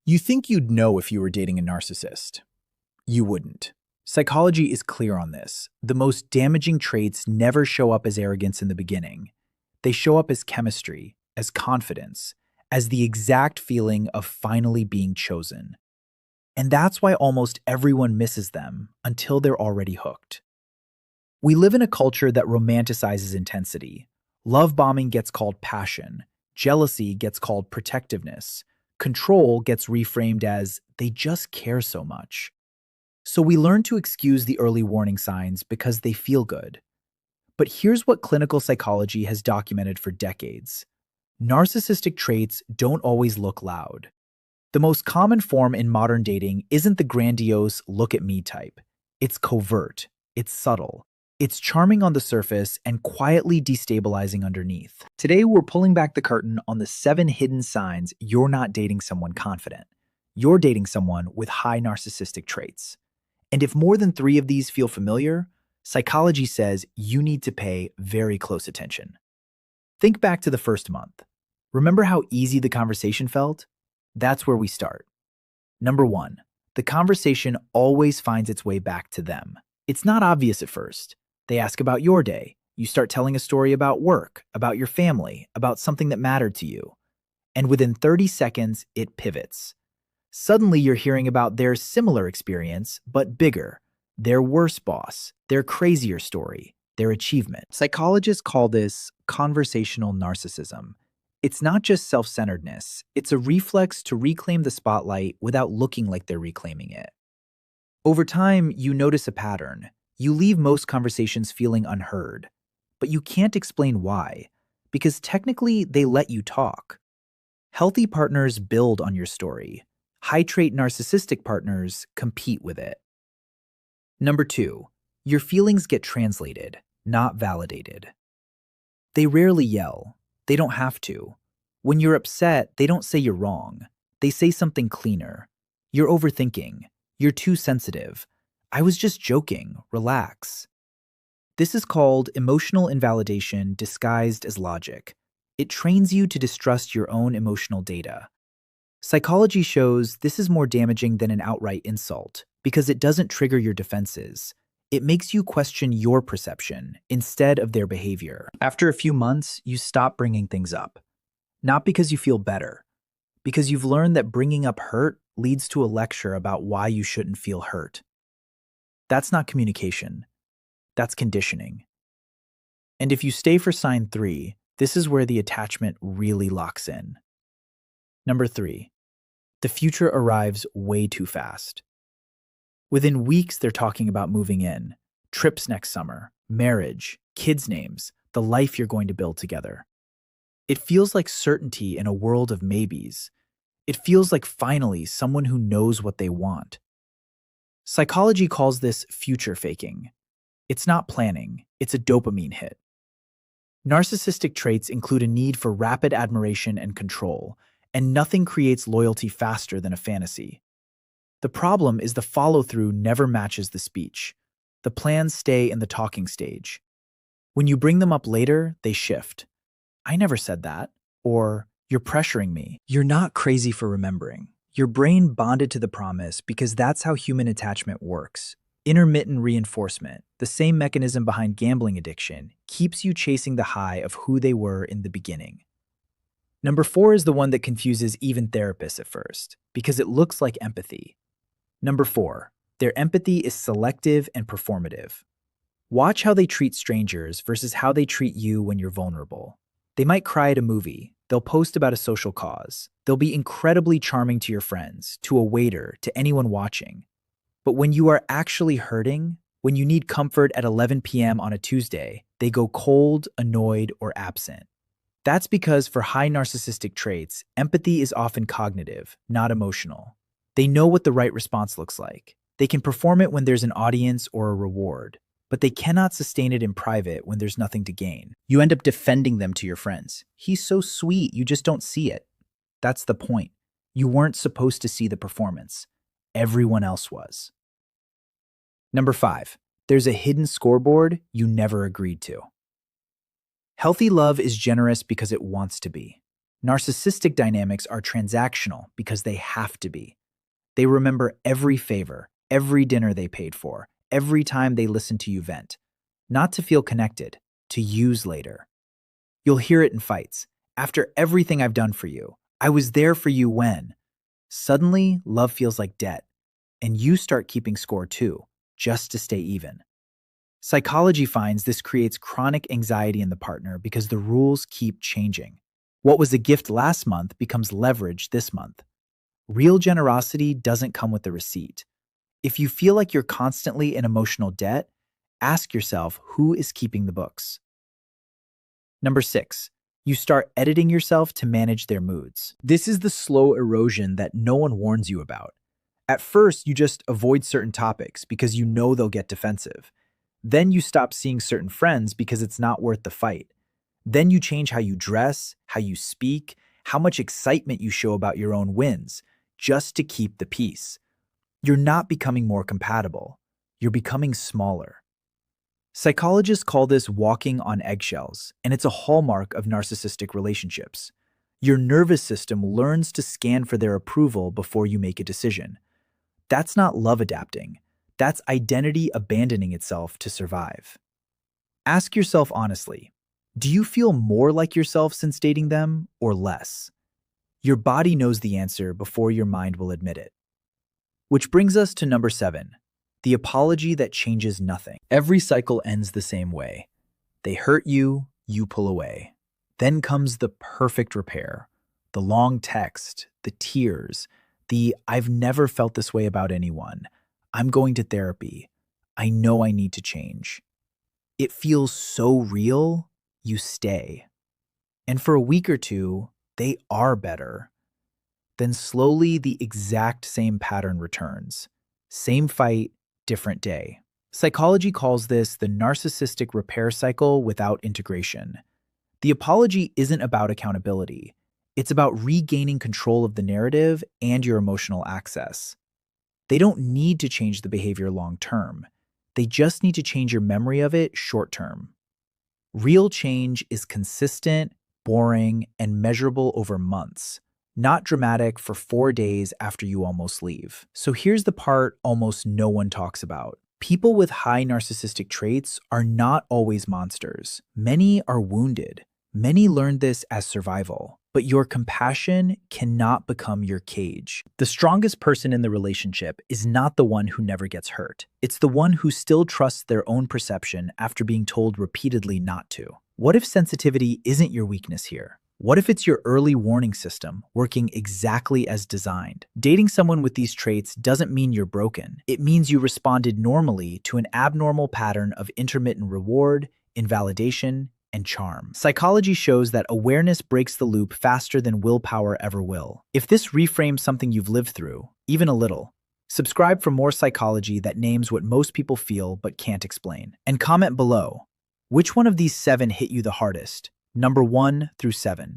You think you'd know if you were dating a narcissist. You wouldn't. Psychology is clear on this. The most damaging traits never show up as arrogance in the beginning. They show up as chemistry, as confidence, as the exact feeling of finally being chosen. And that's why almost everyone misses them until they're already hooked. We live in a culture that romanticizes intensity. Love bombing gets called passion. Jealousy gets called protectiveness. Control gets reframed as they just care so much. So we learn to excuse the early warning signs because they feel good. But here's what clinical psychology has documented for decades. Narcissistic traits don't always look loud. The most common form in modern dating isn't the grandiose look at me type. It's covert. It's subtle. It's charming on the surface and quietly destabilizing underneath. Today, we're pulling back the curtain on the 7 hidden signs you're not dating someone confident. You're dating someone with high narcissistic traits. And if more than 3 of these feel familiar, psychology says you need to pay very close attention. Think back to the first month. Remember how easy the conversation felt? That's where we start. Number 1, the conversation always finds its way back to them. It's not obvious at first. They ask about your day. You start telling a story about work, about your family, about something that mattered to you. And within 30 seconds, it pivots. Suddenly, you're hearing about their similar experience, but bigger. Their worse boss, their crazier story, their achievement. Psychologists call this conversational narcissism. It's not just self-centeredness. It's a reflex to reclaim the spotlight without looking like they're reclaiming it. Over time, you notice a pattern. You leave most conversations feeling unheard, but you can't explain why, because technically they let you talk. Healthy partners build on your story. High-trait narcissistic partners compete with it. Number 2, your feelings get translated, not validated. They rarely yell. They don't have to. When you're upset, they don't say you're wrong. They say something cleaner. You're overthinking. You're too sensitive. I was just joking. Relax. This is called emotional invalidation disguised as logic. It trains you to distrust your own emotional data. Psychology shows this is more damaging than an outright insult because it doesn't trigger your defenses. It makes you question your perception instead of their behavior. After a few months, you stop bringing things up. Not because you feel better, because you've learned that bringing up hurt leads to a lecture about why you shouldn't feel hurt. That's not communication. That's conditioning. And if you stay for sign 3, this is where the attachment really locks in. Number 3, the future arrives way too fast. Within weeks, they're talking about moving in, trips next summer, marriage, kids' names, the life you're going to build together. It feels like certainty in a world of maybes. It feels like finally someone who knows what they want. Psychology calls this future faking. It's not planning, it's a dopamine hit. Narcissistic traits include a need for rapid admiration and control, and nothing creates loyalty faster than a fantasy. The problem is the follow-through never matches the speech. The plans stay in the talking stage. When you bring them up later, they shift. I never said that. Or, you're pressuring me. You're not crazy for remembering. Your brain bonded to the promise because that's how human attachment works. Intermittent reinforcement, the same mechanism behind gambling addiction, keeps you chasing the high of who they were in the beginning. Number 4 is the one that confuses even therapists at first, because it looks like empathy. Number 4, their empathy is selective and performative. Watch how they treat strangers versus how they treat you when you're vulnerable. They might cry at a movie. They'll post about a social cause. They'll be incredibly charming to your friends, to a waiter, to anyone watching. But when you are actually hurting, when you need comfort at 11 p.m. on a Tuesday, they go cold, annoyed, or absent. That's because for high narcissistic traits, empathy is often cognitive, not emotional. They know what the right response looks like. They can perform it when there's an audience or a reward, but they cannot sustain it in private when there's nothing to gain. You end up defending them to your friends. He's so sweet, you just don't see it. That's the point. You weren't supposed to see the performance. Everyone else was. Number 5, there's a hidden scoreboard you never agreed to. Healthy love is generous because it wants to be. Narcissistic dynamics are transactional because they have to be. They remember every favor, every dinner they paid for, every time they listened to you vent. Not to feel connected, to use later. You'll hear it in fights. After everything I've done for you, I was there for you when. Suddenly, love feels like debt, and you start keeping score too, just to stay even. Psychology finds this creates chronic anxiety in the partner because the rules keep changing. What was a gift last month becomes leverage this month. Real generosity doesn't come with the receipt. If you feel like you're constantly in emotional debt, ask yourself who is keeping the books. Number 6, you start editing yourself to manage their moods. This is the slow erosion that no one warns you about. At first, you just avoid certain topics because you know they'll get defensive. Then you stop seeing certain friends because it's not worth the fight. Then you change how you dress, how you speak, how much excitement you show about your own wins, just to keep the peace. You're not becoming more compatible. You're becoming smaller. Psychologists call this walking on eggshells, and it's a hallmark of narcissistic relationships. Your nervous system learns to scan for their approval before you make a decision. That's not love adapting. That's identity abandoning itself to survive. Ask yourself honestly, do you feel more like yourself since dating them or less? Your body knows the answer before your mind will admit it. Which brings us to number 7, the apology that changes nothing. Every cycle ends the same way. They hurt you, you pull away. Then comes the perfect repair, the long text, the tears, the "I've never felt this way about anyone. I'm going to therapy. I know I need to change." It feels so real, you stay. And for a week or two, they are better. Then slowly the exact same pattern returns. Same fight, different day. Psychology calls this the narcissistic repair cycle without integration. The apology isn't about accountability. It's about regaining control of the narrative and your emotional access. They don't need to change the behavior long term. They just need to change your memory of it short term. Real change is consistent, boring, and measurable over months, not dramatic for 4 days after you almost leave. So here's the part almost no one talks about. People with high narcissistic traits are not always monsters. Many are wounded. Many learned this as survival. But your compassion cannot become your cage. The strongest person in the relationship is not the one who never gets hurt. It's the one who still trusts their own perception after being told repeatedly not to. What if sensitivity isn't your weakness here? What if it's your early warning system working exactly as designed? Dating someone with these traits doesn't mean you're broken. It means you responded normally to an abnormal pattern of intermittent reward, invalidation, and charm. Psychology shows that awareness breaks the loop faster than willpower ever will. If this reframes something you've lived through, even a little, subscribe for more psychology that names what most people feel but can't explain. And comment below, which one of these 7 hit you the hardest? Number 1 through 7.